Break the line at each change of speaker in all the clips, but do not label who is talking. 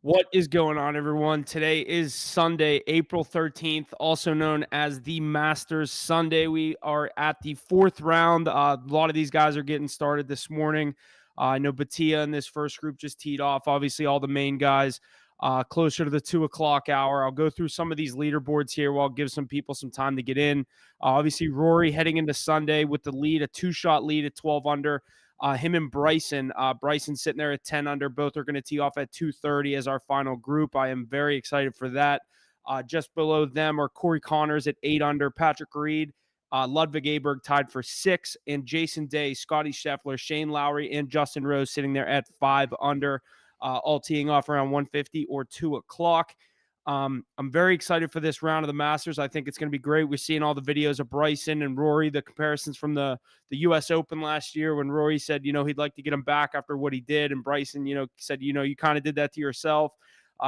What is going on, everyone? Today is Sunday, April 13th, also known as the Masters Sunday. We are at the fourth round. A lot of these guys are getting started this morning. I know Batia in this first group just teed off. Obviously, all the main guys closer to the 2 o'clock hour. I'll go through some of these leaderboards here while I'll give some people some time to get in. Obviously, Rory heading into Sunday with the lead, a two-shot lead at 12 under. Him and Bryson. Bryson sitting there at 10 under. Both are going to tee off at 2:30 as our final group. I am very excited for that. Just below them are Corey Connors at 8 under, Patrick Reed, Ludwig Aberg tied for 6, and Jason Day, Scotty Scheffler, Shane Lowry, and Justin Rose sitting there at 5 under, all teeing off around 1:50 or 2 o'clock. I'm very excited for this round of the Masters. I think it's going to be great. We're seeing all the videos of Bryson and Rory, the comparisons from the U.S. Open last year when Rory said, he'd like to get him back after what he did. And Bryson, said, you kind of did that to yourself.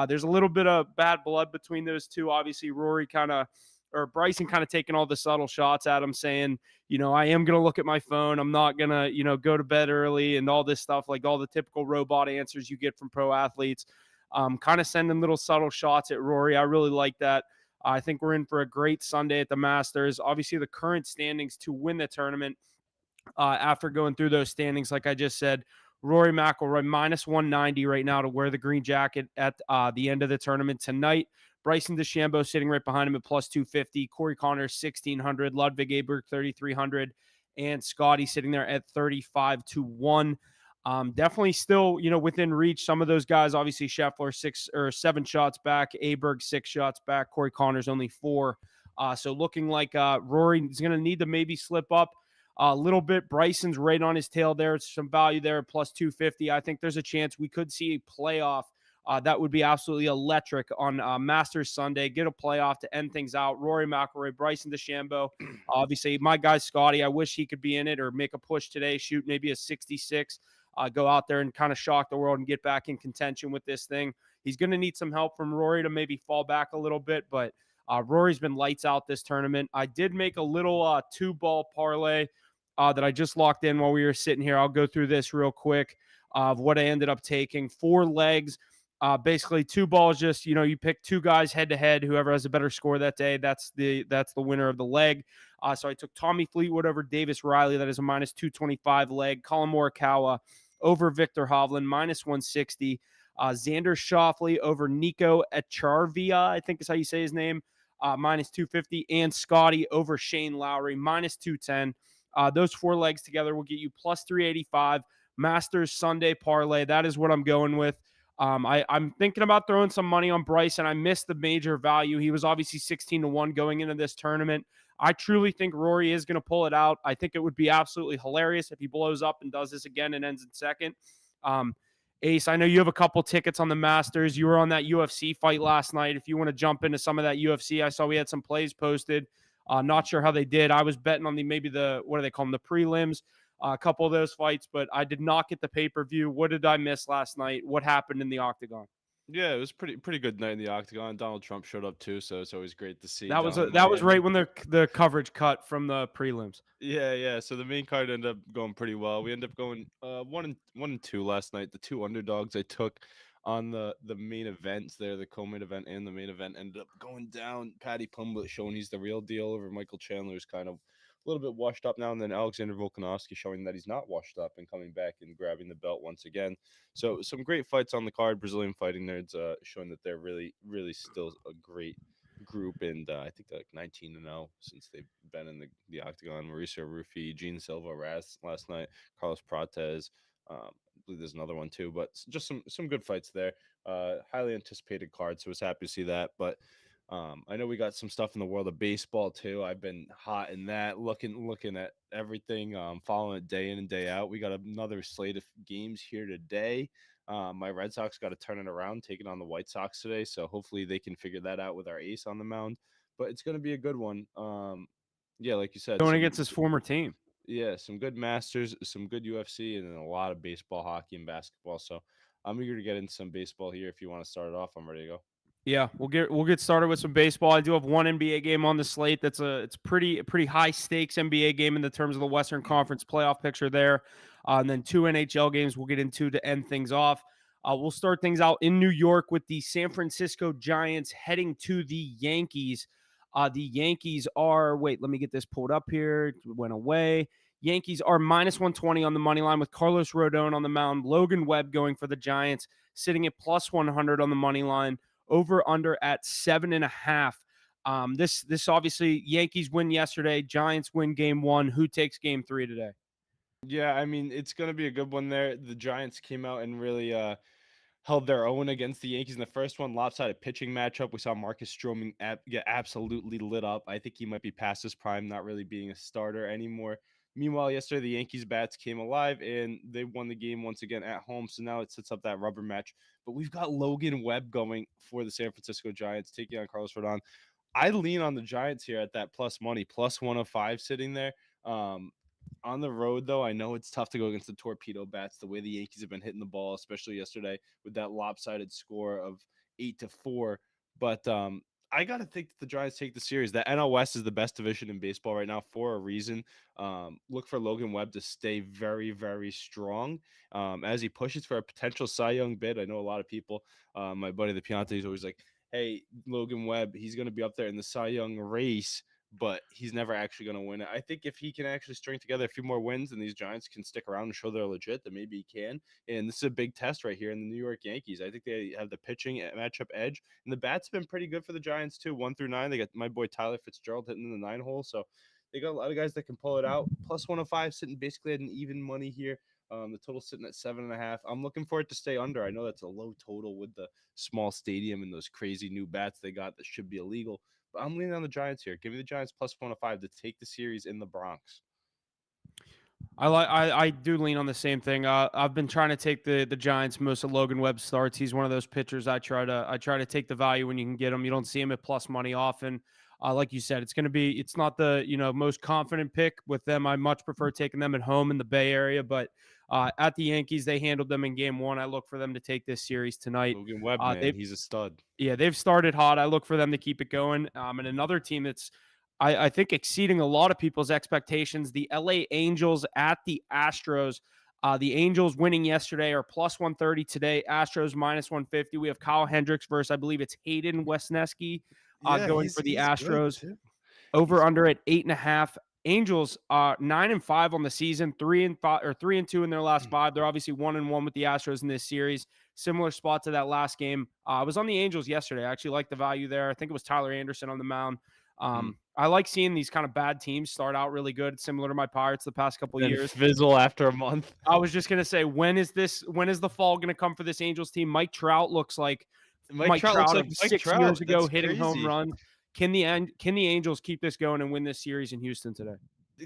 There's a little bit of bad blood between those two. Obviously, Bryson kind of taking all the subtle shots at him saying, I am going to look at my phone. I'm not going to, go to bed early and all this stuff, like all the typical robot answers you get from pro athletes. Kind of sending little subtle shots at Rory. I really like that. I think we're in for a great Sunday at the Masters. Obviously, the current standings to win the tournament after going through those standings, like I just said, Rory McIlroy minus 190 right now to wear the green jacket at the end of the tournament tonight. Bryson DeChambeau sitting right behind him at plus 250. Corey Connors 1600. Ludwig Aberg 3300, and Scotty sitting there at 35-1. Definitely still, within reach. Some of those guys, obviously, Scheffler 6 or 7 shots back, Aberg 6 shots back, Corey Connors only 4. So looking like Rory is going to need to maybe slip up a little bit. Bryson's right on his tail there. It's some value there, plus 250. I think there's a chance we could see a playoff. That would be absolutely electric on Masters Sunday. Get a playoff to end things out. Rory McIlroy, Bryson DeChambeau. Obviously, my guy Scotty, I wish he could be in it or make a push today, shoot maybe a 66. Go out there and kind of shock the world and get back in contention with this thing. He's going to need some help from Rory to maybe fall back a little bit, but Rory's been lights out this tournament. I did make a little 2-ball parlay that I just locked in while we were sitting here. I'll go through this real quick of what I ended up taking. 4 legs. Basically 2 balls, just, you pick 2 guys head to head. Whoever has a better score that day, that's the winner of the leg. So I took Tommy Fleetwood over Davis Riley. That is a minus 225 leg. Colin Morikawa over Victor Hovland, minus 160. Xander Schauffele over Nico Echarvia, I think is how you say his name, minus 250. And Scotty over Shane Lowry, minus 210. Those 4 legs together will get you plus 385. Masters Sunday parlay. That is what I'm going with. I'm thinking about throwing some money on Bryson. I missed the major value. He was obviously 16-1 going into this tournament. I truly think Rory is going to pull it out. I think it would be absolutely hilarious if he blows up and does this again and ends in second. Ace, I know you have a couple tickets on the Masters. You were on that UFC fight last night. If you want to jump into some of that UFC, I saw we had some plays posted. Not sure how they did. I was betting on what do they call them? The prelims. A couple of those fights, but I did not get the pay-per-view. What did I miss last night? What happened in the octagon?
Yeah, it was pretty good night in the octagon. Donald Trump showed up too, so it's always great to see
That was
Donald in
that was right
Miami.
when the coverage cut from the prelims.
Yeah. So the main card ended up going pretty well. We ended up going 1-2 last night. The 2 underdogs I took on the main events there, the co-main event and the main event, ended up going down. Paddy Pumblett showing he's the real deal over Michael Chandler, who's kind of a little bit washed up now, and then Alexander Volkanovski showing that he's not washed up and coming back and grabbing the belt once again. So some great fights on the card. Brazilian Fighting Nerds showing that they're really, really still a great group, and I think they're like 19-0 since they've been in the octagon. Mauricio Rufy, Gene Silva last night, Carlos Prates. I believe there's another one too, but just some good fights there. Highly anticipated card, so I was happy to see that. But I know we got some stuff in the world of baseball too. I've been hot in that, looking at everything, following it day in and day out. We got another slate of games here today. My Red Sox got to turn it around, taking on the White Sox today. So hopefully they can figure that out with our ace on the mound. But it's going to be a good one. Yeah, like you said,
Going against his former team.
some good Masters, some good UFC, and then a lot of baseball, hockey, and basketball. So I'm eager to get into some baseball here. If you want to start it off, I'm ready to go.
Yeah, we'll get started with some baseball. I do have one NBA game on the slate. It's pretty high stakes NBA game in the terms of the Western Conference playoff picture there, and then 2 NHL games we'll get into to end things off. We'll start things out in New York with the San Francisco Giants heading to the Yankees. The Yankees are, wait, let me get this pulled up here. It went away. Yankees are minus 120 on the money line with Carlos Rodon on the mound. Logan Webb going for the Giants, sitting at plus 100 on the money line. Over under at 7.5. This obviously Yankees win yesterday. Giants win game one. Who takes game three today?
Yeah, I mean, it's gonna be a good one there. The Giants came out and really held their own against the Yankees in the first one. Lopsided pitching matchup. We saw Marcus Stroman get absolutely lit up. I think he might be past his prime, not really being a starter anymore. Meanwhile, yesterday the Yankees bats came alive and they won the game once again at home. So now it sets up that rubber match. But we've got Logan Webb going for the San Francisco Giants, taking on Carlos Rodon. I lean on the Giants here at that plus money, plus 105 sitting there. Um, on the road, though, I know it's tough to go against the torpedo bats. The way the Yankees have been hitting the ball, especially yesterday with that lopsided score of 8-4. But I got to think that the Giants take the series. The NL West is the best division in baseball right now for a reason. Look for Logan Webb to stay very, very strong as he pushes for a potential Cy Young bid. I know a lot of people, my buddy the Piante is always like, hey, Logan Webb, he's going to be up there in the Cy Young race, but he's never actually going to win it. I think if he can actually string together a few more wins and these Giants can stick around and show they're legit, then maybe he can. And this is a big test right here in the New York Yankees. I think they have the pitching matchup edge, and the bats have been pretty good for the Giants too. 1-9, they got my boy Tyler Fitzgerald hitting in the 9 hole, so they got a lot of guys that can pull it out. Plus 105, sitting basically at an even money here. The total sitting at 7.5. I'm looking for it to stay under. I know that's a low total with the small stadium and those crazy new bats they got that should be illegal. But I'm leaning on the Giants here. Give me the Giants plus 105 to take the series in the Bronx.
I do lean on the same thing. I've been trying to take the Giants most of Logan Webb starts. He's one of those pitchers I try to take the value when you can get him. You don't see him at plus money often. Like you said, it's not the most confident pick with them. I much prefer taking them at home in the Bay Area, but at the Yankees they handled them in game one. I look for them to take this series tonight.
Logan Webb, man, he's a stud.
Yeah, they've started hot. I look for them to keep it going. And another team that's I think exceeding a lot of people's expectations, the LA Angels at the Astros. The Angels winning yesterday are plus 130 today. Astros minus 150. We have Kyle Hendricks versus, I believe it's Hayden Wesneski
Yeah,
going for the
he's good
Astros.
too.
Over under at 8.5. Angels 9-5 on the season, 3-5 or 3-2 in their last five. They're obviously 1-1 with the Astros in this series. Similar spot to that last game. I was on the Angels yesterday. I actually like the value there. I think it was Tyler Anderson on the mound. I like seeing these kind of bad teams start out really good, similar to my Pirates the past couple of
Then
years.
fizzle after a month.
I was just gonna say, when is the fall gonna come for this Angels team? Mike Trout looks like
Mike Trout looks like
of
Mike
6 years
Trout.
ago,
That's
hitting home
crazy.
runs. Can the Angels keep this going and win this series in Houston today?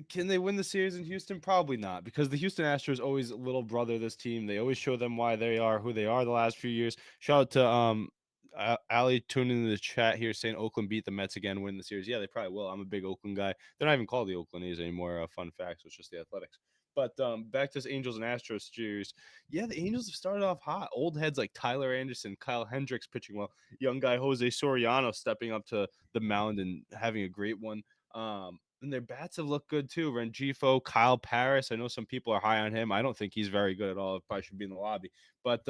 Can they win the series in Houston? Probably not, because the Houston Astros always little brother this team. They always show them why they are who they are the last few years. Shout out to Ali tuning in the chat here saying Oakland beat the Mets again, win the series. Yeah, they probably will. I'm a big Oakland guy. They're not even called the Oakland A's anymore. Fun fact, so it's just the Athletics. But back to this Angels and Astros series. Yeah, the Angels have started off hot. Old heads like Tyler Anderson, Kyle Hendricks pitching well. Young guy Jose Soriano stepping up to the mound and having a great one. And their bats have looked good too. Rengifo, Kyle Paris. I know some people are high on him. I don't think he's very good at all. Probably should be in the lobby. But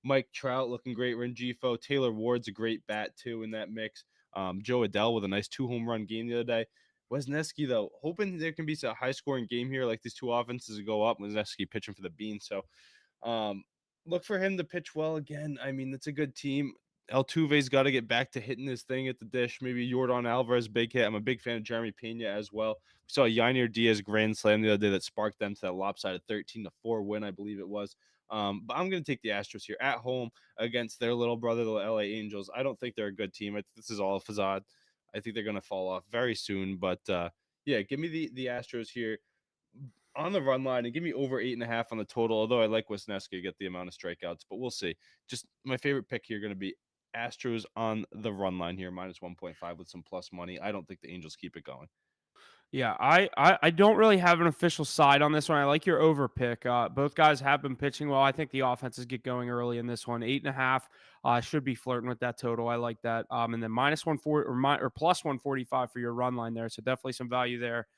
Mike Trout looking great. Rengifo, Taylor Ward's a great bat too in that mix. Joe Adell with a nice 2-home run game the other day. Wesneski, though, hoping there can be a high scoring game here, like these two offenses go up. Wesneski pitching for the Beans. So look for him to pitch well again. I mean, it's a good team. Altuve's got to get back to hitting his thing at the dish. Maybe Jordan Alvarez, big hit. I'm a big fan of Jeremy Pena as well. We saw Yainer Diaz grand slam the other day that sparked them to that lopsided 13-4 win, I believe it was. But I'm going to take the Astros here at home against their little brother, the LA Angels. I don't think they're a good team. This is all a facade. I think they're going to fall off very soon. But yeah, give me the Astros here on the run line and give me over 8.5 on the total. Although I like Wisniewski to get the amount of strikeouts, but we'll see. Just my favorite pick here going to be Astros on the run line here, minus 1.5 with some plus money. I don't think the Angels keep it going.
Yeah, I don't really have an official side on this one. I like your over pick. Both guys have been pitching well. I think the offenses get going early in this one. 8.5 should be flirting with that total. I like that. And then minus 140 or plus 145 for your run line there. So definitely some value there.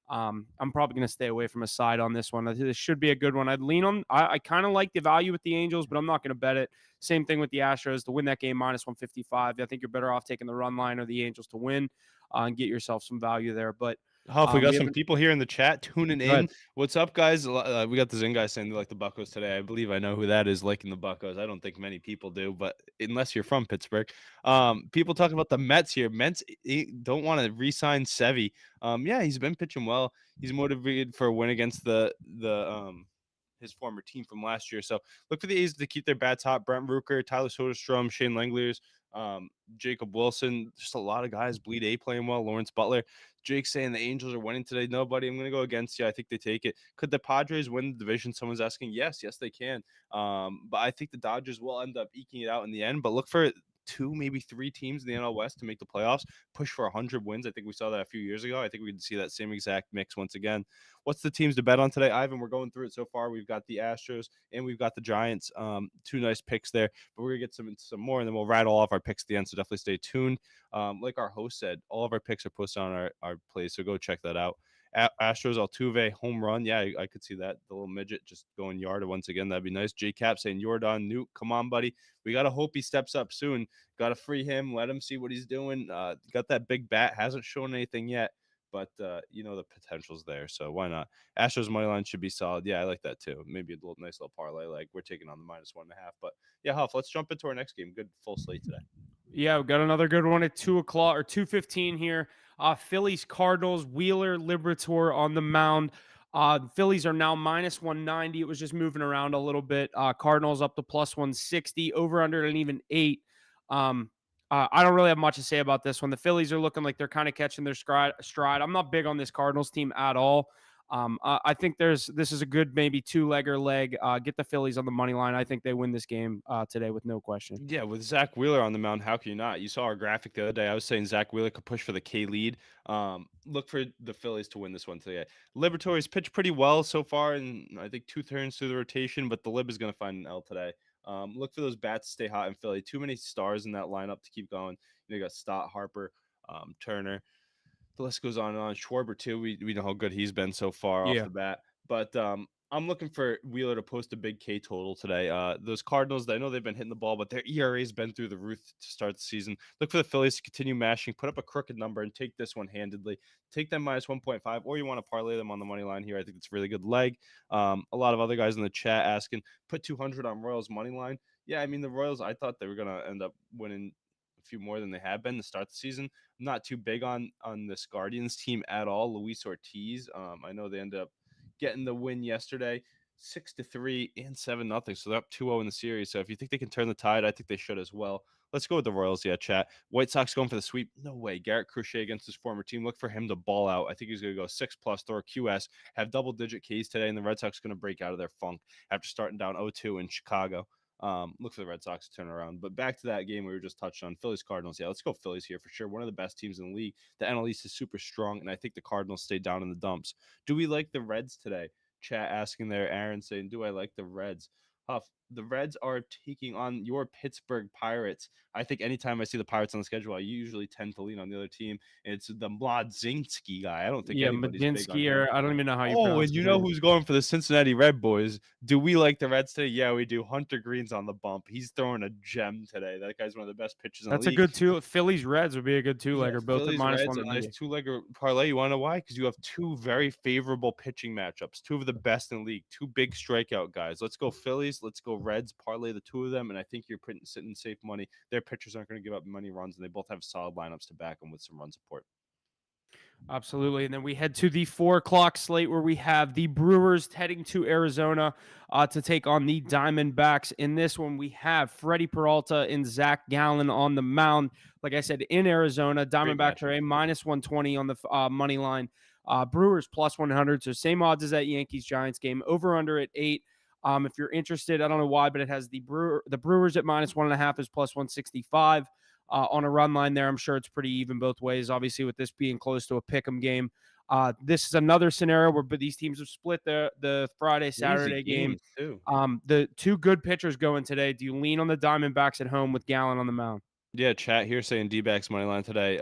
I'm probably going to stay away from a side on this one. This should be a good one. I'd lean on. I kind of like the value with the Angels, but I'm not going to bet it. Same thing with the Astros to win that game -155. I think you're better off taking the run line or the Angels to win and get yourself some value there. But
Huff, we got
we
some
haven't.
people here in the chat tuning
Go ahead.
in. What's up, guys? We got the Zing guy saying they like the Buccos today. I believe I know who that is liking the Buccos. I don't think many people do, but unless you're from Pittsburgh. People talking about the Mets here. Mets don't want to re-sign Sevy. Yeah, he's been pitching well. He's motivated for a win against the his former team from last year. So look for the A's to keep their bats hot. Brent Rooker, Tyler Soderstrom, Shane Langeliers, Jacob Wilson. Just a lot of guys. Bleed A playing well. Lawrence Butler. Jake saying the Angels are winning today. No, buddy, I'm going to go against you. I think they take it. Could the Padres win the division? Someone's asking. Yes, they can. But I think the Dodgers will end up eking it out in the end. But look for 2, maybe 3 teams in the NL West to make the playoffs, push for 100 wins. I think we saw that a few years ago. I think we can see that same exact mix once again. What's the teams to bet on today, Ivan? We're going through it so far. We've got the Astros and we've got the Giants. 2 nice picks there, but we're gonna get some more, and then we'll rattle off our picks at the end. So definitely stay tuned. Like our host said, all of our picks are posted on our place, so go check that out. Astros Altuve home run. Yeah, I could see that. The little midget just going yard once again. That'd be nice. J Cap saying Jordan Newt. Come on, buddy. We gotta hope he steps up soon. Gotta free him. Let him see what he's doing. Got that big bat. Hasn't shown anything yet, but the potential's there. So why not? Astros money line should be solid. Yeah, I like that too. Maybe a nice little parlay. Like we're taking on the -1.5. But yeah, Huff. Let's jump into our next game. Good full slate today.
Yeah, we've got another good one at 2 o'clock or 2:15 here. Phillies Cardinals, Wheeler Liberator on the mound. Phillies are now -190. It was just moving around a little bit. Cardinals up to +160, over under an even 8. I don't really have much to say about this one. The Phillies are looking like they're kind of catching their stride. I'm not big on this Cardinals team at all. I think this is a good maybe 2-legger leg. Get the Phillies on the money line. I think they win this game today with no question.
Yeah, with Zach Wheeler on the mound, how can you not? You saw our graphic the other day. I was saying Zach Wheeler could push for the K lead. Look for the Phillies to win this one today. Liberatore's pitched pretty well so far, and I think 2 turns through the rotation, but the Lib is going to find an L today. Look for those bats to stay hot in Philly. Too many stars in that lineup to keep going. You got Stott, Harper, Turner. The list goes on and on. Schwarber too. We know how good he's been so far off
Yeah.
the bat. But I'm looking for Wheeler to post a big K total today. Those Cardinals, I know they've been hitting the ball, but their ERA's been through the roof to start the season. Look for the Phillies to continue mashing, put up a crooked number, and take this one handedly. Take them -1.5, or you want to parlay them on the money line here. I think it's a really good leg. A lot of other guys in the chat asking, put 200 on Royals money line. Yeah, I mean, the Royals, I thought they were going to end up winning a few more than they have been to start the season. I'm not too big on this Guardians team at all. Luis Ortiz. I know they ended up getting the win yesterday, 6-3 and 7-0. So they're up 2-0 in the series. So if you think they can turn the tide, I think they should as well. Let's go with the Royals. Yeah, chat. White Sox going for the sweep. No way. Garrett Crochet against his former team. Look for him to ball out. I think he's going to go 6+, throw a QS, have double-digit Ks today, and the Red Sox are going to break out of their funk after starting down 0-2 in Chicago. Look for the Red Sox to turn around. But back to that game we were just touched on, Phillies Cardinals. Yeah, let's go Phillies here for sure. One of the best teams in the league. The NL East is super strong, and I think the Cardinals stay down in the dumps. Do we like the Reds today? Chat asking there, Aaron saying, do I like the Reds? Huff, the Reds are taking on your Pittsburgh Pirates. I think anytime I see the Pirates on the schedule, I usually tend to lean on the other team. It's the Mladzinski guy. I don't think
Yeah,
anybody's big on
Madinsky,
him.
or I don't even know how you
Oh,
pronounce
and you
his
know
name.
who's going for the Cincinnati Red Boys? Do we like the Reds today? Yeah, we do. Hunter Green's on the bump. He's throwing a gem today. That guy's one of the best pitchers in the
That's a
league.
good two. Phillies Reds would be a good
Yeah,
two-legger, both at
Phillies Reds, a nice
-190.
2-legger parlay. You want to know why? Because you have 2 very favorable pitching matchups, 2 of the best in the league, 2 big strikeout guys. Let's go Phillies. Let's go Reds. Parlay the 2 of them, and I think you're sitting safe money. Their pitchers aren't going to give up many runs, and they both have solid lineups to back them with some run support.
Absolutely. And then we head to the 4 o'clock slate where we have the Brewers heading to Arizona to take on the Diamondbacks. In this one, we have Freddie Peralta and Zach Gallen on the mound. Like I said, in Arizona, Diamondbacks are a -120 on the money line. Brewers +100. So same odds as that Yankees Giants game. Over under at 8. If you're interested, I don't know why, but it has the Brewers at -1.5 is +165. On a run line there. I'm sure it's pretty even both ways, obviously, with this being close to a pick'em game. This is another scenario where these teams have split the Friday, Saturday game.
Too.
The 2 good pitchers going today. Do you lean on the Diamondbacks at home with Gallen on the mound?
Yeah, chat here saying D-backs money line today.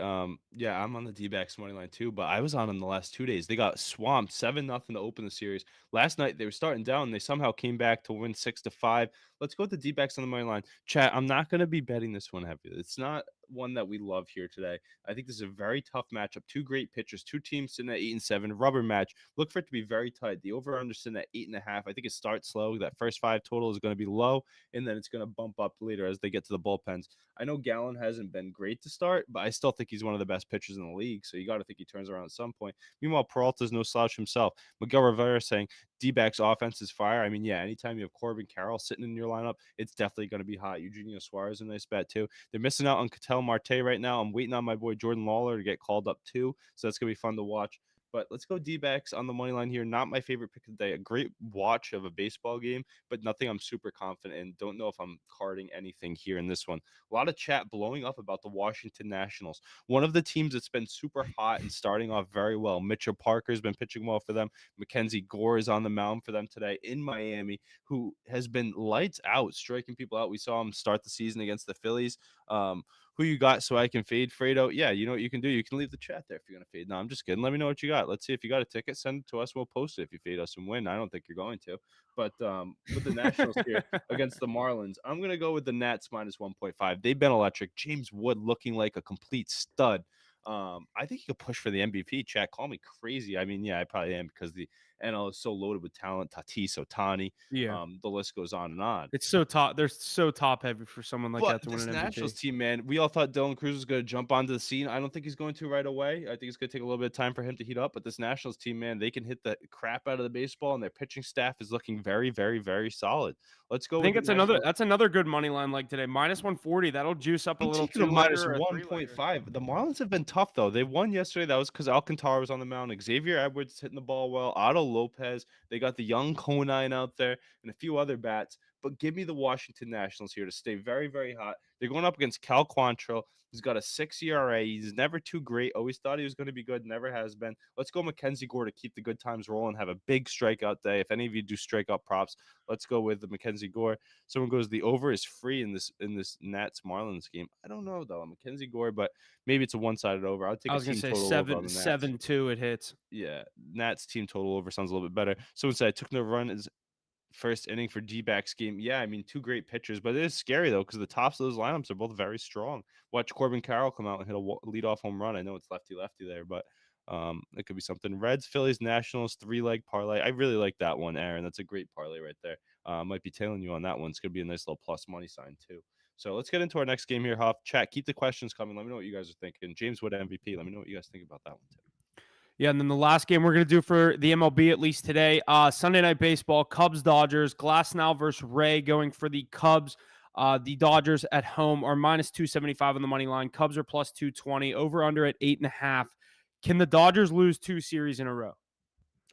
Yeah, I'm on the D-backs money line too, but I was on them the last 2 days. They got swamped 7-0 to open the series. Last night they were starting down. They somehow came back to win 6-5. Let's go with the D-backs on the money line. Chat, I'm not going to be betting this one heavy. It's not one that we love here today. I think this is a very tough matchup. Two great pitchers, two teams sitting at 8-7, rubber match. Look for it to be very tight. The over/under sitting at 8.5. I think it starts slow. That first five total is going to be low, and then it's going to bump up later as they get to the bullpens. I know Gallon hasn't been great to start, but I still think he's one of the best pitchers in the league. So you got to think he turns around at some point. Meanwhile, Peralta's no slouch himself. Miguel Rivera saying D-backs offense is fire. I mean, yeah, anytime you have Corbin Carroll sitting in your lineup, it's definitely going to be hot. Eugenio Suarez, a nice bet too. They're missing out on Ketel Marte right now. I'm waiting on my boy Jordan Lawler to get called up too. So that's going to be fun to watch. But let's go D-backs on the money line here. Not my favorite pick of the day. A great watch of a baseball game, but nothing I'm super confident in. Don't know if I'm carding anything here in this one. A lot of chat blowing up about the Washington Nationals. One of the teams that's been super hot and starting off very well. Mitchell Parker's been pitching well for them. Mackenzie Gore is on the mound for them today in Miami, who has been lights out, striking people out. We saw him start the season against the Phillies. Who you got so I can fade Fredo? Yeah, you know what you can do. You can leave the chat there if you're going to fade. No, I'm just kidding. Let me know what you got. Let's see if you got a ticket. Send it to us. We'll post it if you fade us and win. I don't think you're going to. But with the Nationals here against the Marlins, I'm going to go with the Nats minus 1.5. They've been electric. James Wood looking like a complete stud. I think he could push for the MVP. Chat, call me crazy. I mean, yeah, I probably am because the NL is so loaded with talent. Tatis, Otani,
Yeah.
the list goes on and on.
It's so top. They're so top heavy for someone like
But
that to win
this
an
Nationals
MVP.
team, man, we all thought Dylan Cruz was going to jump onto the scene. I don't think he's going to right away. I think it's going to take a little bit of time for him to heat up. But this Nationals team, man, they can hit the crap out of the baseball, and their pitching staff is looking very, very, very solid. Let's go
I
with
think
the
it's another
Nationals.
that's another good money line like today. Minus 140. That'll juice up a
I'm
little
taking a
two legger
minus
or a three legger.
1.5. The Marlins have been tough, though. They won yesterday. That was because Alcantara was on the mound. Xavier Edwards hitting the ball well. Otto Lopez. They got the young Conine out there and a few other bats. But give me the Washington Nationals here to stay very, very hot. They're going up against Cal Quantrill. He's got a 6 ERA. He's never too great. Always thought he was going to be good. Never has been. Let's go Mackenzie Gore to keep the good times rolling. Have a big strikeout day. If any of you do strikeout props, let's go with the Mackenzie Gore. Someone goes the over is free in this Nats Marlins game. I don't know though. Mackenzie Gore, but maybe it's a one-sided over. I'll take
I
a
was gonna
team
say
total over on
seven
the Nats.
seven two. It hits.
Yeah, Nats team total over sounds a little bit better. Someone said I took no run is first inning for D-backs game. Yeah, I mean two great pitchers, but it is scary though because the tops of those lineups are both very strong. Watch Corbin Carroll come out and hit a leadoff home run. I know it's lefty lefty there, but it could be something. Reds, Phillies, Nationals, three-leg parlay. I really like that one, Aaron. That's a great parlay right there. Might be tailing you on that one. It's gonna be a nice little plus money sign too. So let's get into our next game here, Huff. Chat, keep the questions coming. Let me know what you guys are thinking. James Wood MVP. Let me know what you guys think about that one too.
Yeah, and then the last game we're going to do for the MLB at least today, Sunday Night Baseball, Cubs Dodgers, Glasnow versus Ray going for the Cubs. The Dodgers at home are minus 275 on the money line. Cubs are plus 220, over under at 8.5. Can the Dodgers lose two series in a row?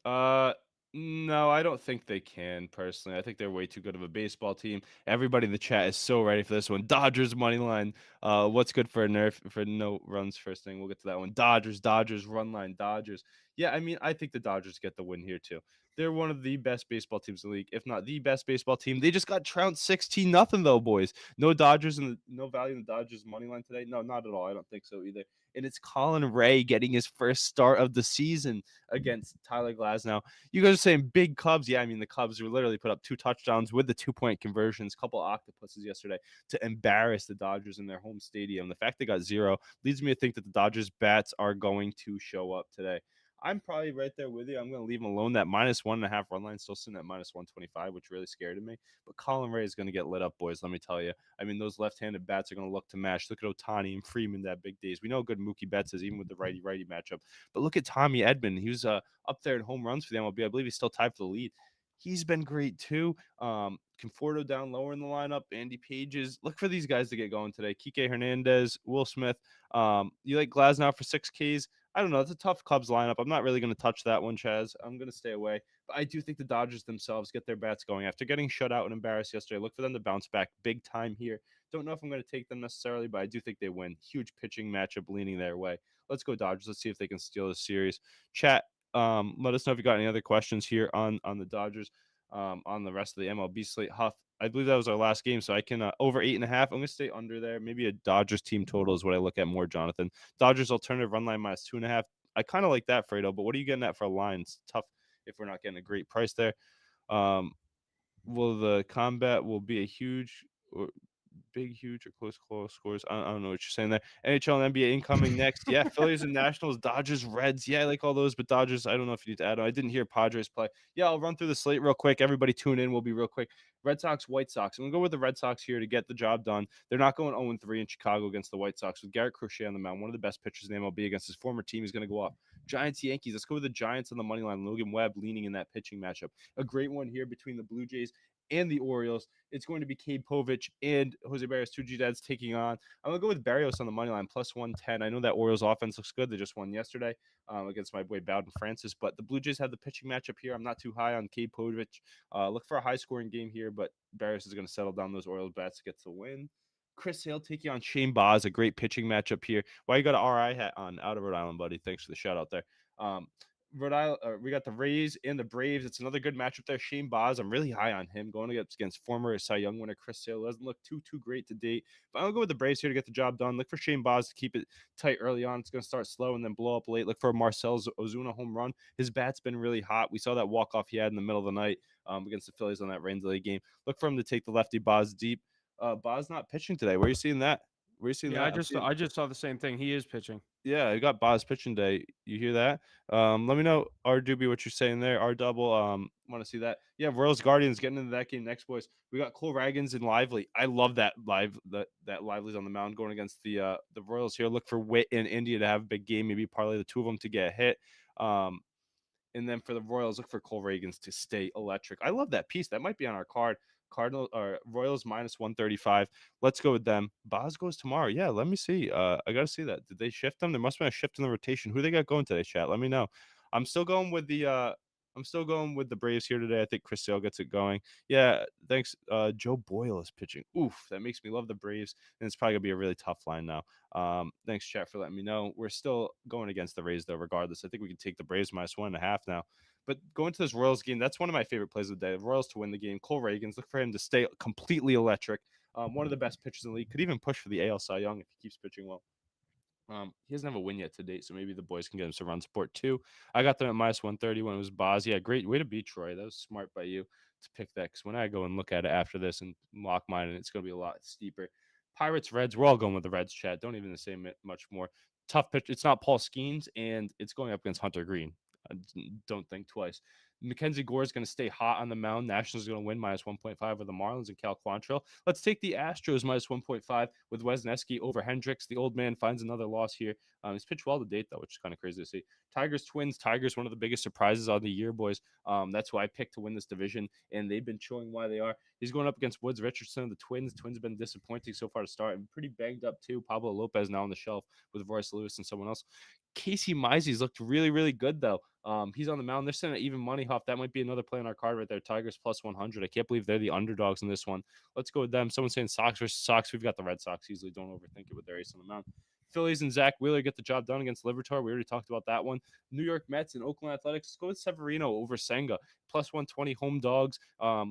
Uh, no, I don't think they can personally. I think they're way too good of a baseball team. Everybody in the chat is so ready for this one. Dodgers money line. What's good for a nerf for no runs first thing? We'll get to that one. Dodgers run line. Dodgers. Yeah, I mean, I think the Dodgers get the win here too. They're one of the best baseball teams in the league, if not the best baseball team. They just got trounced 16-0 though, boys. No Dodgers and no value in the Dodgers money line today. No, not at all. I don't think so either. And it's Colin Ray getting his first start of the season against Tyler Glasnow. You guys are saying big Cubs. Yeah, I mean, the Cubs were literally put up 2 touchdowns with the 2-point conversions, couple octopuses yesterday to embarrass the Dodgers in their home stadium. The fact they got 0 leads me to think that the Dodgers bats are going to show up today. I'm probably right there with you. I'm going to leave them alone. That minus 1.5 run line still sitting at minus 125, which really scared me. But Colin Ray is going to get lit up, boys. Let me tell you. I mean, those left-handed bats are going to look to match. Look at Otani and Freeman that big days. We know how good Mookie Betts is, even with the righty-righty matchup. But look at Tommy Edman. He was up there in home runs for the MLB. I believe he's still tied for the lead. He's been great too. Conforto down lower in the lineup. Andy Pages. Look for these guys to get going today. Kike Hernandez, Will Smith. You like Glasnow for 6Ks? I don't know. It's a tough Cubs lineup. I'm not really going to touch that one, Chaz. I'm going to stay away. But I do think the Dodgers themselves get their bats going. After getting shut out and embarrassed yesterday, look for them to bounce back big time here. Don't know if I'm going to take them necessarily, but I do think they win. Huge pitching matchup leaning their way. Let's go Dodgers. Let's see if they can steal this series. Chat, let us know if you got any other questions here on the Dodgers, on the rest of the MLB slate. Huff, I believe that was our last game, so I can over 8.5. I'm gonna stay under there. Maybe a Dodgers team total is what I look at more, Jonathan. Dodgers alternative run line minus 2.5. I kind of like that, Fredo. But what are you getting at for a line? It's tough if we're not getting a great price there. Um, will the combat will be a huge or big, huge, or close scores? I don't know what you're saying there. NHL and NBA incoming next. Yeah, Phillies and Nationals, Dodgers, Reds. Yeah, I like all those, but Dodgers, I don't know if you need to add on. I didn't hear Padres play. Yeah, I'll run through the slate real quick. Everybody tune in. We'll be real quick. Red Sox, White Sox. I'm going to go with the Red Sox here to get the job done. They're not going 0-3 in Chicago against the White Sox with Garrett Crochet on the mound, one of the best pitchers in the MLB against his former team. He's going to go off. Giants, Yankees. Let's go with the Giants on the money line. Logan Webb leaning in that pitching matchup. A great one here between the Blue Jays and the Orioles. It's going to be Cade Povich and Jose Barrios, two G-Dads taking on. I'm going to go with Barrios on the money line, plus 110. I know that Orioles offense looks good. They just won yesterday against my boy Bowden Francis, but the Blue Jays have the pitching matchup here. I'm not too high on Cade Povich. Look for a high-scoring game here, but Barrios is going to settle down those Orioles bats to get the win. Chris Sale taking on Shane Baz, a great pitching matchup here. Why you got an RI hat on out of Rhode Island, buddy? Thanks for the shout out there. Rhode Island, we got the Rays and the Braves. It's another good matchup there. Shane Baz, I'm really high on him going against former Cy Young winner Chris Sale. Doesn't look too great to date, but I'll go with the Braves here to get the job done. Look for Shane Baz to keep it tight early on. It's going to start slow and then blow up late. Look for Marcell Ozuna home run. His bat's been really hot. We saw that walk off he had in the middle of the night against the Phillies on that rain delay game. Look for him to take the lefty Baz deep. Baz not pitching today. Where are you seeing that? Where are you seeing
Yeah,
that?
I just saw the same thing. He is pitching.
Yeah, I got Boz pitching day. You hear that? Let me know, R Doobie, what you're saying there. R double, want to see that? Yeah, Royals Guardians getting into that game next, boys. We got Cole Ragans and Lively. I love that that Lively's on the mound going against the Royals here. Look for Witt and India to have a big game. Maybe parlay the two of them to get a hit. And then for the Royals, look for Cole Ragans to stay electric. I love that piece. That might be on our card. Cardinal or Royals minus 135. Let's go with them. Boz goes tomorrow. Yeah, let me see. I gotta see that. Did they shift them? There must be a shift in the rotation. Who they got going today, chat? Let me know. I'm still going with the Braves here today. I think Chris Sale gets it going. Yeah, thanks. Joe Boyle is pitching. Oof, that makes me love the Braves, and it's probably gonna be a really tough line now. Thanks, chat, for letting me know. We're still going against the Rays though, regardless. I think we can take the Braves minus 1.5 now. But going to this Royals game, that's one of my favorite plays of the day. The Royals to win the game. Cole Ragans, look for him to stay completely electric. One of the best pitchers in the league. Could even push for the AL Cy Young if he keeps pitching well. He doesn't have a win yet to date, so maybe the boys can get him some run support too. I got them at minus 130 when it was Boz. Yeah, great way to beat Troy. That was smart by you to pick that, because when I go and look at it after this and lock mine, and it's going to be a lot steeper. Pirates, Reds, we're all going with the Reds, Chad. Don't even say much more. Tough pitch. It's not Paul Skeens, and it's going up against Hunter Green. Don't think twice. Mackenzie Gore is going to stay hot on the mound. Nationals is going to win minus 1.5 with the Marlins and Cal Quantrill. Let's take the Astros minus 1.5 with Wesneski over Hendricks. The old man finds another loss here. He's pitched well to date, though, which is kind of crazy to see. Tigers, Twins. Tigers, one of the biggest surprises on the year, boys. That's who I picked to win this division, and they've been showing why they are. He's going up against Woods Richardson of the Twins. Twins have been disappointing so far to start, and pretty banged up, too. Pablo Lopez now on the shelf with Royce Lewis and someone else. Casey Mize's looked really good, though. He's on the mound. They're sending even money off. That might be another play on our card right there. Tigers plus 100. I can't believe they're the underdogs in this one. Let's go with them. Someone's saying Sox versus Sox. We've got the Red Sox easily. Don't overthink it with their ace on the mound. Phillies and Zach Wheeler get the job done against Liberatore. We already talked about that one. New York Mets and Oakland Athletics. Let's go with Severino over Senga. Plus 120 home dogs.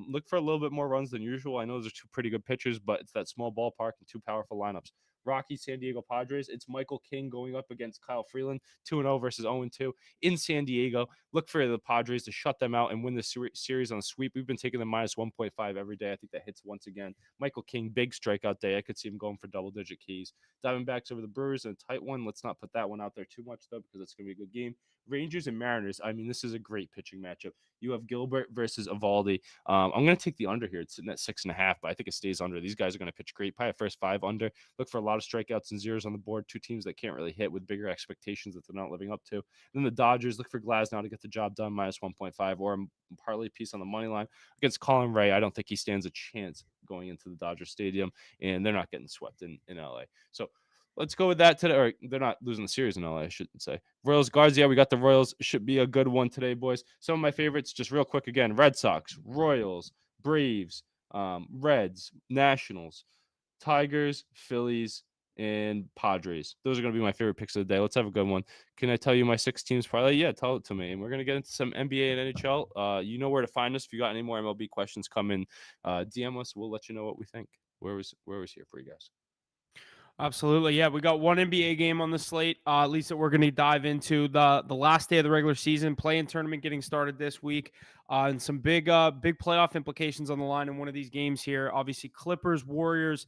Look for a little bit more runs than usual. I know those are two pretty good pitchers, but it's that small ballpark and two powerful lineups. Rocky, San Diego Padres. It's Michael King going up against Kyle Freeland, 2-0 versus 0-2 in San Diego. Look for the Padres to shut them out and win the series on a sweep. We've been taking the minus 1.5 every day. I think that hits once again. Michael King, big strikeout day. I could see him going for double-digit keys. Diamondbacks over the Brewers in a tight one. Let's not put that one out there too much, though, because it's going to be a good game. Rangers and Mariners. I mean, this is a great pitching matchup. You have Gilbert versus Evaldi. I'm going to take the under here. It's sitting at 6.5, but I think it stays under. These guys are going to pitch great. Probably first 5 under. Look for a lot of strikeouts and zeros on the board. Two teams that can't really hit with bigger expectations that they're not living up to. Then the Dodgers, look for Glasnow to get the job done, minus 1.5, or a parlay piece on the money line against Colin Ray. I don't think he stands a chance going into the Dodger Stadium, and they're not getting swept in LA. So let's go with that today. Or they're not losing the series in LA, I shouldn't say. Royals, Guards. Yeah, we got the Royals. Should be a good one today, boys. Some of my favorites, just real quick again: Red Sox, Royals, Braves, Reds, Nationals, Tigers, Phillies, and Padres. Those are going to be my favorite picks of the day. Let's have a good one. Can I tell you my 6 teams parlay? Yeah, tell it to me. And we're going to get into some NBA and NHL. You know where to find us. If you got any more MLB questions, come in, DM us. We'll let you know what we think. Where was here for you guys?
Absolutely. Yeah, we got one NBA game on the slate, at least that we're going to dive into the last day of the regular season, play-in tournament getting started this week, and some big playoff implications on the line in one of these games here. Obviously, Clippers, Warriors.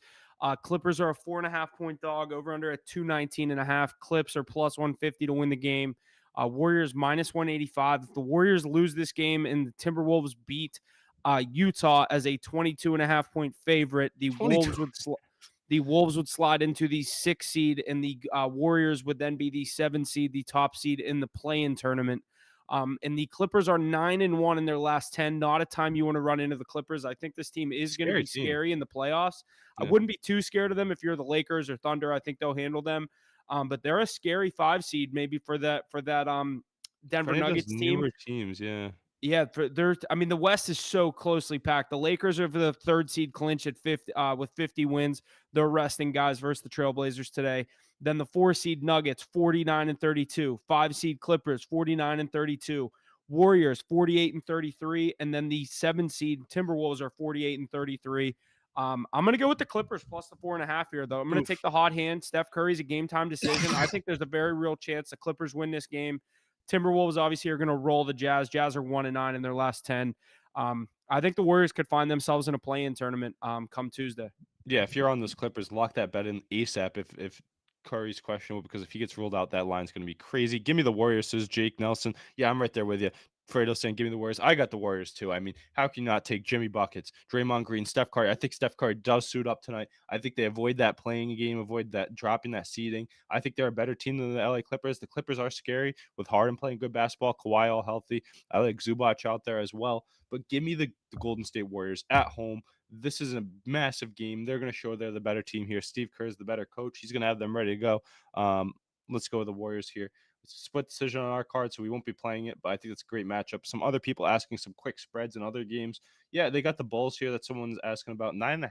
Clippers are a 4.5 point dog, over under at 219.5. Clips are plus 150 to win the game. Warriors minus 185. If the Warriors lose this game and the Timberwolves beat Utah as a 22.5 point favorite,
22.
the Wolves would slide into the 6th seed, and the Warriors would then be the 7th seed, the top seed in the play-in tournament. And the Clippers are 9-1 in their last 10. Not a time you want to run into the Clippers. I think this team is going to
Scary
be
team.
scary in the playoffs. I
Yeah.
wouldn't be too scared of them if you're the Lakers or Thunder. I think they'll handle them. But they're a scary 5 seed maybe for that
For
Denver
any of those
Nuggets team.
newer teams, yeah.
Yeah, I mean, the West is so closely packed. The Lakers are for the 3rd seed clinch at 50 with 50 wins. They're resting guys versus the Trailblazers today. Then the 4 seed Nuggets 49-32, 5 seed Clippers 49-32, Warriors 48-33, and then the 7 seed Timberwolves are 48-33. I'm going to go with the Clippers plus the 4.5 here, though. I'm going to take
Oof.
the hot hand. Steph Curry's a game time decision. I think there's a very real chance the Clippers win this game. Timberwolves obviously are going to roll the Jazz. Jazz are 1-9 in their last 10. I think the Warriors could find themselves in a play-in tournament come Tuesday.
Yeah, if you're on those Clippers, lock that bet in ASAP if Curry's questionable, because if he gets ruled out, that line's going to be crazy. Give me the Warriors, says Jake Nelson. Yeah, I'm right there with you. Fredo saying, give me the Warriors. I got the Warriors too. I mean, how can you not take Jimmy Buckets, Draymond Green, Steph Curry? I think Steph Curry does suit up tonight. I think they avoid that playing game, avoid that dropping that seeding. I think they're a better team than the LA Clippers. The Clippers are scary with Harden playing good basketball, Kawhi all healthy. I like Zubac out there as well. But give me the Golden State Warriors at home. This is a massive game. They're going to show they're the better team here. Steve Kerr is the better coach. He's going to have them ready to go. Let's go with the Warriors here. It's a split decision on our card, so we won't be playing it, but I think it's a great matchup. Some other people asking some quick spreads in other games. Yeah, they got the Bulls here that someone's asking about 9.5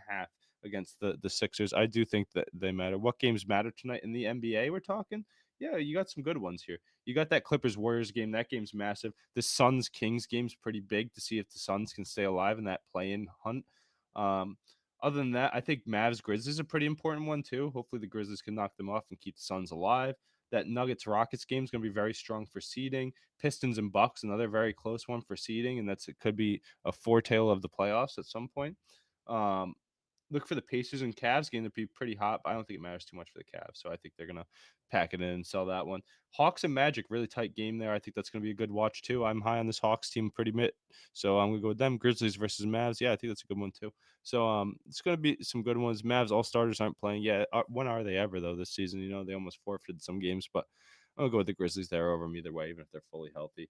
against the Sixers. I do think that they matter. What games matter tonight in the NBA? We're talking. Yeah, you got some good ones here. You got that Clippers Warriors game. That game's massive. The Suns Kings game's pretty big to see if the Suns can stay alive in that play-in hunt. Um, Other than that, I think Mavs Grizzlies is a pretty important one too. Hopefully the Grizzlies can knock them off and keep the Suns alive. That Nuggets Rockets game is going to be very strong for seeding. Pistons and Bucks, another very close one for seeding, and it could be a foretail of the playoffs at some point. Um, Look for the Pacers and Cavs game to be pretty hot, but I don't think it matters too much for the Cavs. So I think they're gonna pack it in and sell that one. Hawks and Magic, really tight game there. I think that's gonna be a good watch too. I'm high on this Hawks team pretty mid, so I'm gonna go with them. Grizzlies versus Mavs. Yeah, I think that's a good one too. So it's gonna be some good ones. Mavs all starters aren't playing yet. When are they ever though this season? You know, they almost forfeited some games, but I'll go with the Grizzlies there over them either way, even if they're fully healthy.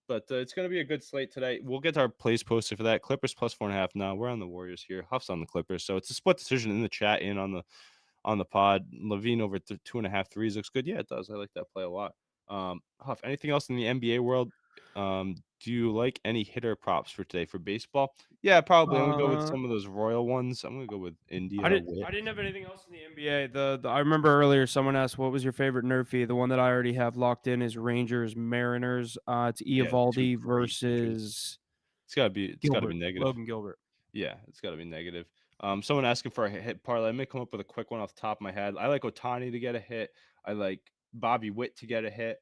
But it's going to be a good slate today. We'll get our plays posted for that. Clippers plus 4.5. Now we're on the Warriors here. Huff's on the Clippers, so it's a split decision in the chat and on the pod. Levine over 2.5 threes looks good. Yeah, it does. I like that play a lot. Huff, anything else in the NBA world? Do you like any hitter props for today for baseball? Yeah, probably. I'm gonna go with
Uh,
some of those Royal ones. I'm gonna go with
I
India
didn't.
Witt.
I didn't have anything else in the NBA. I remember earlier someone asked what was your favorite nerfy. The one that I already have locked in is Rangers Mariners. It's
Yeah, two
Eovaldi
great pitchers.
versus
It's gotta be negative.
Logan Gilbert.
Yeah, it's got to be negative. Someone asking for a hit parlay. I may come up with a quick one off the top of my head. I like Otani to get a hit. I like Bobby Witt to get a hit.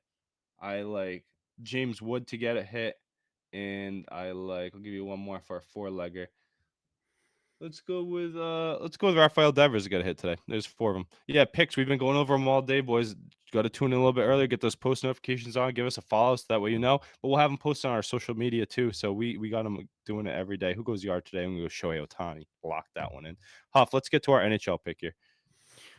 I like James Wood to get a hit. And I'll give you one more for a four-legger. Let's go with Rafael Devers to get a hit today. There's four of them. Yeah, picks. We've been going over them all day, boys. Got to tune in a little bit earlier, get those post notifications on, give us a follow so that way you know. But we'll have them posted on our social media too. So we got them doing it every day. Who goes yard today? I'm gonna go Shohei Otani. Lock that one in. Huff, let's get to our NHL pick here.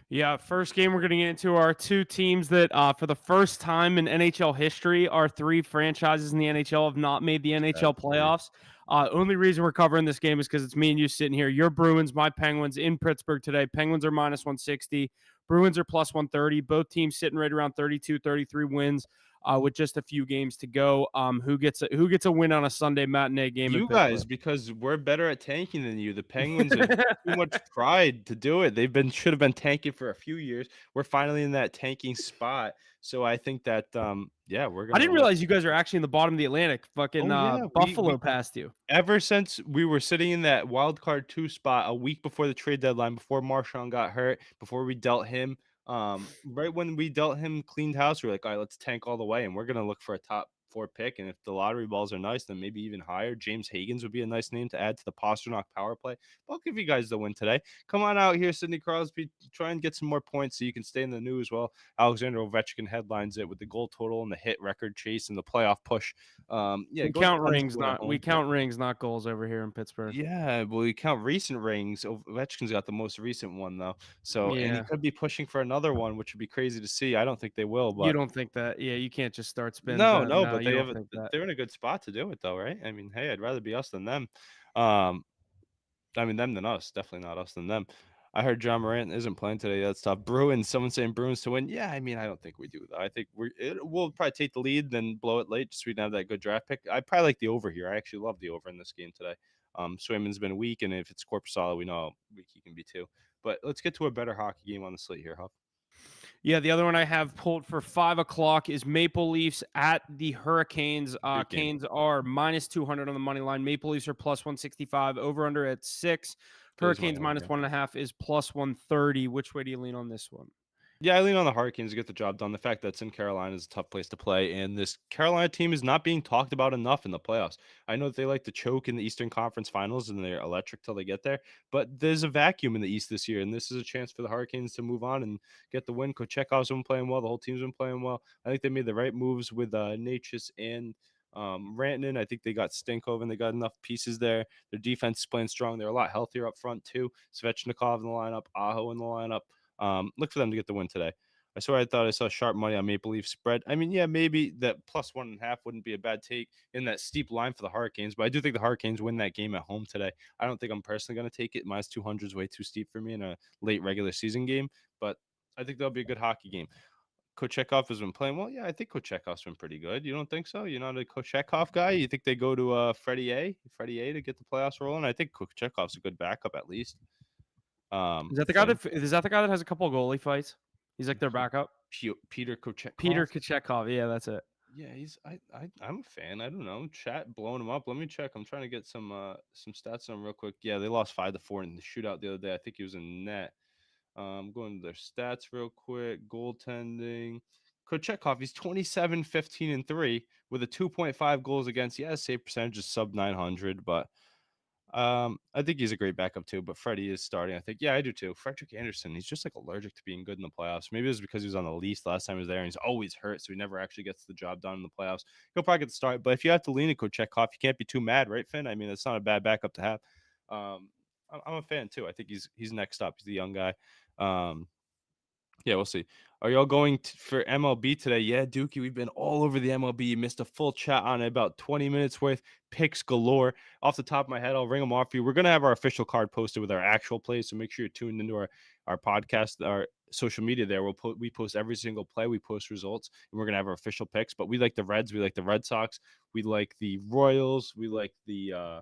Yeah, first game we're going to get into are two teams that, for the first time in NHL history, are three franchises in the NHL have not made the NHL
Sadly.
playoffs. Only reason we're covering this game is because it's me and you sitting here. Your Bruins, my Penguins in Pittsburgh today. Penguins are minus 160. Bruins are plus 130. Both teams sitting right around 32, 33 wins. with just a few games to go. Who gets a win on a Sunday matinee game in
You guys,
Pittsburgh?
because we're better at tanking than you. The Penguins have too much pride to do it. Should have been tanking for a few years. We're finally in that tanking spot. So I think that yeah, we're
I
gonna
didn't
look.
realize you guys are actually in the bottom of the Atlantic. Fucking
Oh yeah, we
Buffalo passed you.
ever since we were sitting in that wild card 2 spot a week before the trade deadline, before Marshawn got hurt, before we dealt him, right when we dealt him cleaned house, we were like, "All right, let's tank all the way, and we're gonna look for a top 4 pick, and if the lottery balls are nice, then maybe even higher." James Higgins would be a nice name to add to the Pastrnak power play. But I'll give you guys the win today. Come on out here, Sidney Crosby. Try and get some more points so you can stay in the news. Well, Alexander Ovechkin headlines it with the goal total and the hit record chase and the playoff push. Yeah, go Sens to win at
We
home.
count rings, not goals over here in Pittsburgh.
Yeah, well, you count recent rings. Ovechkin's got the most recent one though. So, and he
Yeah.
could be pushing for another one, which would be crazy to see. I don't think they will,
You
but
don't think that? Yeah, you can't just start spins.
no, no,
No,
but
you
they
don't
have
think that.
they're in a good spot to do it though, right? I mean, hey, I'd rather be us than them. Um, I mean, them than us. Definitely not us than them. I heard John Morant isn't playing today. That's tough. Bruins. Someone saying Bruins to win. Yeah, I mean, I don't think we do though. I think we'll probably take the lead, then blow it late, just so we can have that good draft pick. I probably like the over here. I actually love the over in this game today. Swayman's been weak, and if it's Corpusala, we know how weak he can be too. But let's get to a better hockey game on the slate here, Huff.
Yeah, the other one I have pulled for 5 o'clock is Maple Leafs at the Hurricanes.
Good game.
Canes are minus 200 on the money line. Maple Leafs are plus 165. Over under at 6.
Phillies money
Hurricanes
line
minus
here.
1.5 is plus 130. Which way do you lean on this one?
Yeah, I lean on the Hurricanes to get the job done. The fact that it's in Carolina is a tough place to play, and this Carolina team is not being talked about enough in the playoffs. I know that they like to choke in the Eastern Conference Finals, and they're electric till they get there. But there's a vacuum in the East this year, and this is a chance for the Hurricanes to move on and get the win. Kochekov's been playing well. The whole team's been playing well. I think they made the right moves with Natchez and Rantanen. I think they got Stinkov, and they got enough pieces there. Their defense is playing strong. They're a lot healthier up front too. Svechnikov in the lineup, Aho in the lineup. Look for them to get the win today. I swear I thought I saw sharp money on Maple Leaf spread. I mean, yeah, maybe that plus 1.5 wouldn't be a bad take in that steep line for the Hurricanes, but I do think the Hurricanes win that game at home today. I don't think I'm personally going to take it. Minus 200 is way too steep for me in a late regular season game, but I think that'll be a good hockey game. Kochekov has been playing well. Yeah, I think Kochekov's been pretty good. You don't think so? You're not a Kochekov guy? You think they go to Freddie A to get the playoffs rolling? I think Kochekov's a good backup at least.
Is that the guy
Finn,
that has a couple of goalie fights? He's like their backup.
Peter Kochekov.
Peter Kochetkov. Yeah, that's it.
Yeah, I'm a fan. I don't know. Chat blowing him up. Let me check. I'm trying to get some stats on him real quick. Yeah, they lost 5-4 in the shootout the other day. I think he was in net. Going to their stats real quick. Goaltending. Kochetkov, he's 27, 15, and 3 with a 2.5 goals against. Yeah, save percentage is sub 900, but I think he's a great backup too, but Freddie is starting. I think, yeah, I do too. Frederick Anderson, he's just like allergic to being good in the playoffs. Maybe it was because he was on the Leafs last time he was there, and he's always hurt, so he never actually gets the job done in the playoffs. He'll probably get the start, but if you have to lean to Kochetkov, you can't be too mad, right, Finn? I mean, it's not a bad backup to have. I'm a fan too. I think he's next up. He's the young guy. Yeah, we'll see. Are y'all going for MLB today? Yeah, Dookie, we've been all over the MLB. You missed a full chat on it, about 20 minutes worth, picks galore. Off the top of my head, I'll ring them off for you. We're going to have our official card posted with our actual plays, so make sure you're tuned into our podcast, our social media there. We post every single play. We post results, and we're going to have our official picks. But we like the Reds. We like the Red Sox. We like the Royals. We like the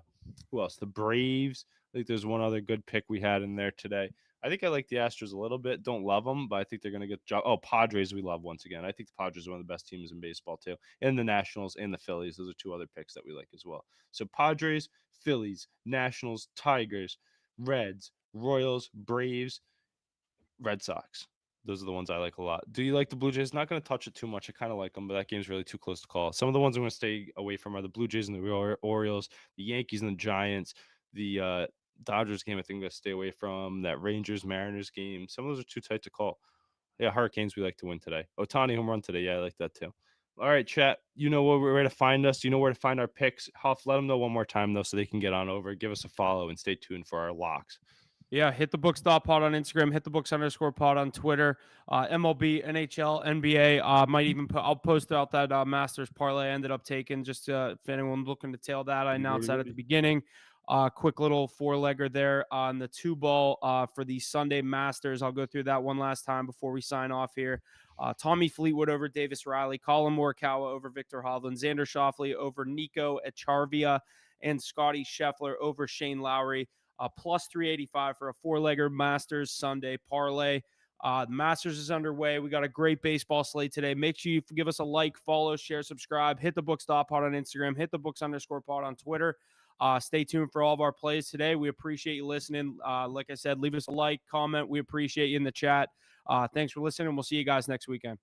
who else? The Braves. I think there's one other good pick we had in there today. I think I like the Astros a little bit. Don't love them, but I think they're going to get the job. Oh, Padres, we love once again. I think the Padres are one of the best teams in baseball, too. And the Nationals and the Phillies. Those are two other picks that we like as well. So Padres, Phillies, Nationals, Tigers, Reds, Royals, Braves, Red Sox. Those are the ones I like a lot. Do you like the Blue Jays? Not going to touch it too much. I kind of like them, but that game's really too close to call. Some of the ones I'm going to stay away from are the Blue Jays and the Orioles, the Yankees and the Giants, the Dodgers game I think I'm going to stay away from. That Rangers-Mariners game. Some of those are too tight to call. Yeah, Hurricanes we like to win today. Otani home run today. Yeah, I like that too. All right, chat. You know where to find us. You know where to find our picks. Huff, let them know one more time, though, so they can get on over. Give us a follow and stay tuned for our locks.
Yeah, hit the books.pod on Instagram, hit the books_pod on Twitter, MLB, NHL, NBA. Might even I'll post out that Masters parlay I ended up taking just if anyone looking to tail that. I announced that at the beginning. Quick little four-legger there on the 2 ball for the Sunday Masters. I'll go through that one last time before we sign off here. Tommy Fleetwood over Davis Riley, Colin Morikawa over Victor Hovland, Xander Schauffele over Nico Echarvia, and Scotty Scheffler over Shane Lowry. Plus 385 for a four-legger Masters Sunday parlay. The Masters is underway. We got a great baseball slate today. Make sure you give us a like, follow, share, subscribe. Hit the books.pod on Instagram. Hit the books_pod on Twitter. Stay tuned for all of our plays today. We appreciate you listening. Like I said, leave us a like, comment. We appreciate you in the chat. Thanks for listening. We'll see you guys next weekend.